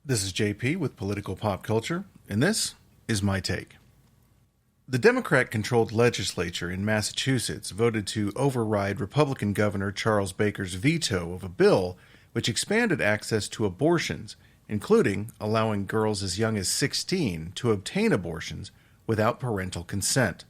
This is JP with Political Pop Culture, and this is my take. The Democrat-controlled legislature in Massachusetts voted to override Republican Governor Charles Baker's veto of a bill which expanded access to abortions, including allowing girls as young as 16 to obtain abortions without parental consent.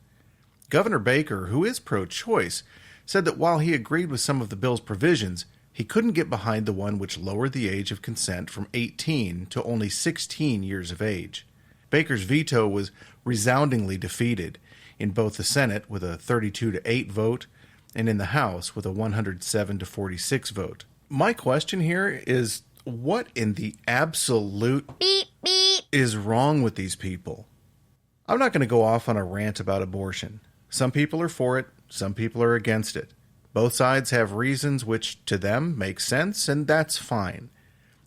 Governor Baker, who is pro-choice, said that while he agreed with some of the bill's provisions, he couldn't get behind the one which lowered the age of consent from 18 to only 16 years of age. Baker's veto was resoundingly defeated in both the Senate with a 32-8 vote and in the House with a 107-46 vote. My question here is, what in the absolute beep, beep is wrong with these people? I'm not going to go off on a rant about abortion. Some people are for it, some people are against it. Both sides have reasons which, to them, make sense, and that's fine.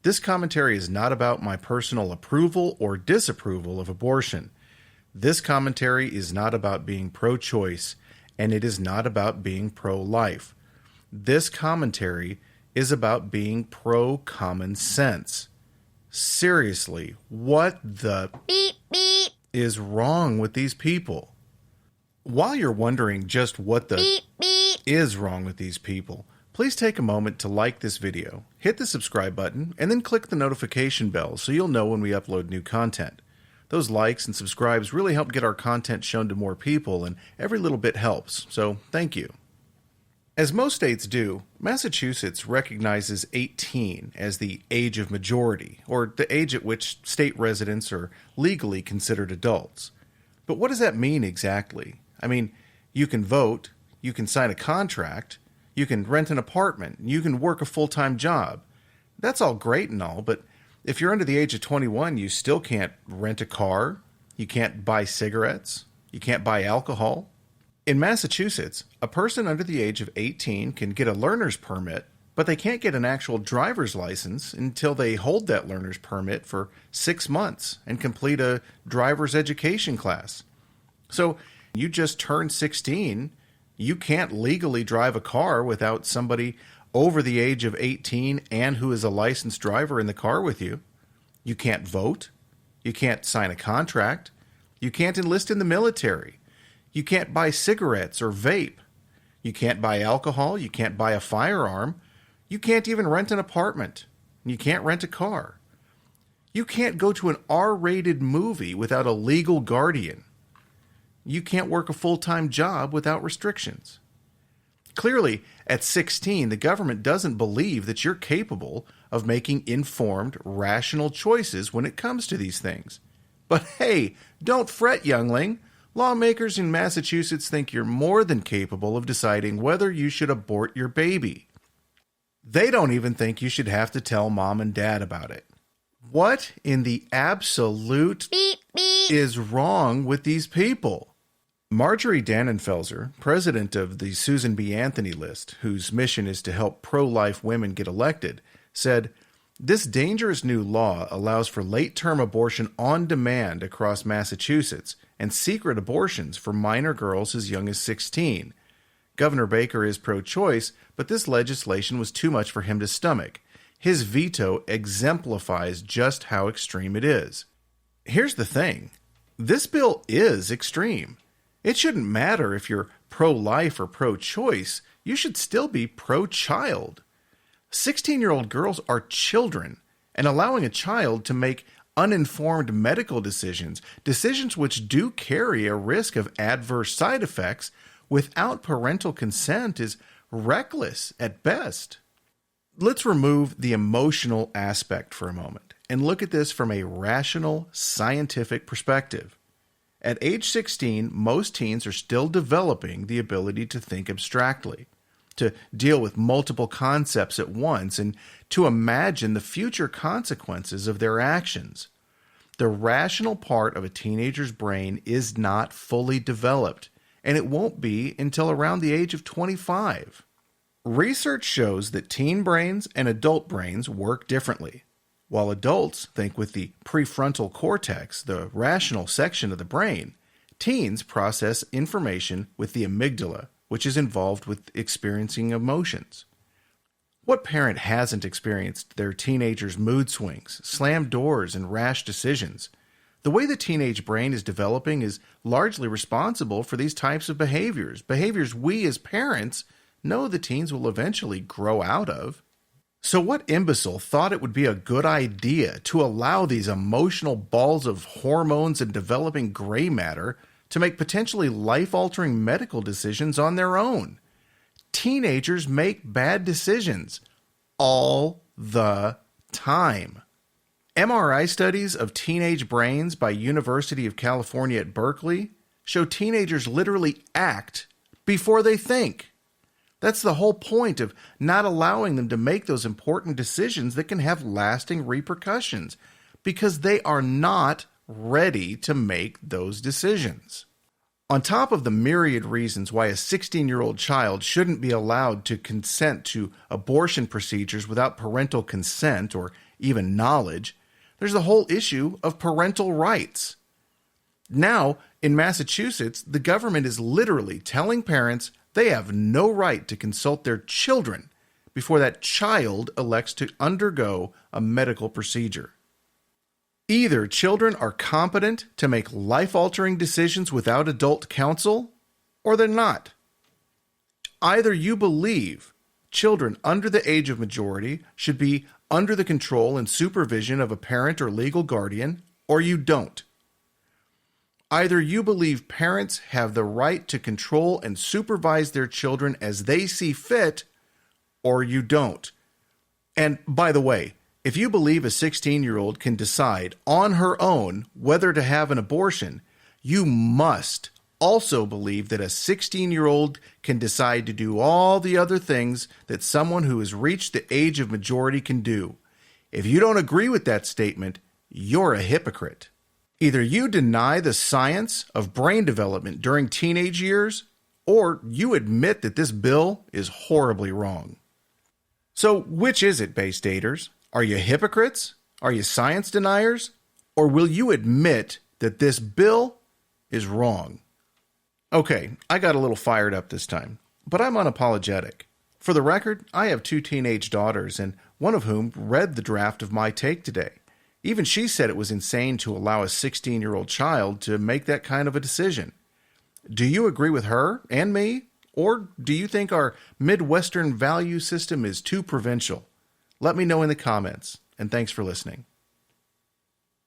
This commentary is not about my personal approval or disapproval of abortion. This commentary is not about being pro-choice, and it is not about being pro-life. This commentary is about being pro-common sense. Seriously, what the beep, beep is wrong with these people? While you're wondering just what the beep, beep is wrong with these people, please take a moment to like this video, hit the subscribe button, and then click the notification bell so you'll know when we upload new content. Those likes and subscribes really help get our content shown to more people, and every little bit helps, so thank you. As most states do, Massachusetts recognizes 18 as the age of majority, or the age at which state residents are legally considered adults. But what does that mean exactly? I mean, you can vote, you can sign a contract, you can rent an apartment, you can work a full-time job. That's all great and all, but if you're under the age of 21, you still can't rent a car, you can't buy cigarettes, you can't buy alcohol. In Massachusetts, a person under the age of 18 can get a learner's permit, but they can't get an actual driver's license until they hold that learner's permit for 6 months and complete a driver's education class. So you just turned 16, you can't legally drive a car without somebody over the age of 18 and who is a licensed driver in the car with you. You can't vote. You can't sign a contract. You can't enlist in the military. You can't buy cigarettes or vape. You can't buy alcohol. You can't buy a firearm. You can't even rent an apartment. You can't rent a car. You can't go to an R-rated movie without a legal guardian. You can't work a full-time job without restrictions. Clearly, at 16, the government doesn't believe that you're capable of making informed, rational choices when it comes to these things. But hey, don't fret, youngling. Lawmakers in Massachusetts think you're more than capable of deciding whether you should abort your baby. They don't even think you should have to tell mom and dad about it. What in the absolute beep, beep is wrong with these people? Marjorie Dannenfelser, president of the Susan B. Anthony list, whose mission is to help pro-life women get elected, said, "This dangerous new law allows for late-term abortion on demand across Massachusetts and secret abortions for minor girls as young as 16. Governor Baker is pro-choice, but this legislation was too much for him to stomach. His veto exemplifies just how extreme it is." Here's the thing. This bill is extreme. It shouldn't matter if you're pro-life or pro-choice. You should still be pro-child. 16-year-old girls are children, and allowing a child to make uninformed medical decisions, decisions which do carry a risk of adverse side effects, without parental consent is reckless at best. Let's remove the emotional aspect for a moment and look at this from a rational, scientific perspective. At age 16, most teens are still developing the ability to think abstractly, to deal with multiple concepts at once, and to imagine the future consequences of their actions. The rational part of a teenager's brain is not fully developed, and it won't be until around the age of 25. Research shows that teen brains and adult brains work differently. While adults think with the prefrontal cortex, the rational section of the brain, teens process information with the amygdala, which is involved with experiencing emotions. What parent hasn't experienced their teenager's mood swings, slammed doors, and rash decisions? The way the teenage brain is developing is largely responsible for these types of behaviors we as parents know the teens will eventually grow out of. So what imbecile thought it would be a good idea to allow these emotional balls of hormones and developing gray matter to make potentially life-altering medical decisions on their own? Teenagers make bad decisions all the time. MRI studies of teenage brains by University of California at Berkeley show teenagers literally act before they think. That's the whole point of not allowing them to make those important decisions that can have lasting repercussions, because they are not ready to make those decisions. On top of the myriad reasons why a 16-year-old child shouldn't be allowed to consent to abortion procedures without parental consent or even knowledge, there's the whole issue of parental rights. Now, in Massachusetts, the government is literally telling parents they have no right to consult their children before that child elects to undergo a medical procedure. Either children are competent to make life-altering decisions without adult counsel, or they're not. Either you believe children under the age of majority should be under the control and supervision of a parent or legal guardian, or you don't. Either you believe parents have the right to control and supervise their children as they see fit, or you don't. And by the way, if you believe a 16-year-old can decide on her own whether to have an abortion, you must also believe that a 16-year-old can decide to do all the other things that someone who has reached the age of majority can do. If you don't agree with that statement, you're a hypocrite. Either you deny the science of brain development during teenage years, or you admit that this bill is horribly wrong. So which is it, Bay Staters? Are you hypocrites? Are you science deniers? Or will you admit that this bill is wrong? Okay, I got a little fired up this time, but I'm unapologetic. For the record, I have 2 teenage daughters, and one of whom read the draft of my take today. Even she said it was insane to allow a 16-year-old child to make that kind of a decision. Do you agree with her and me? Or do you think our Midwestern value system is too provincial? Let me know in the comments, and thanks for listening.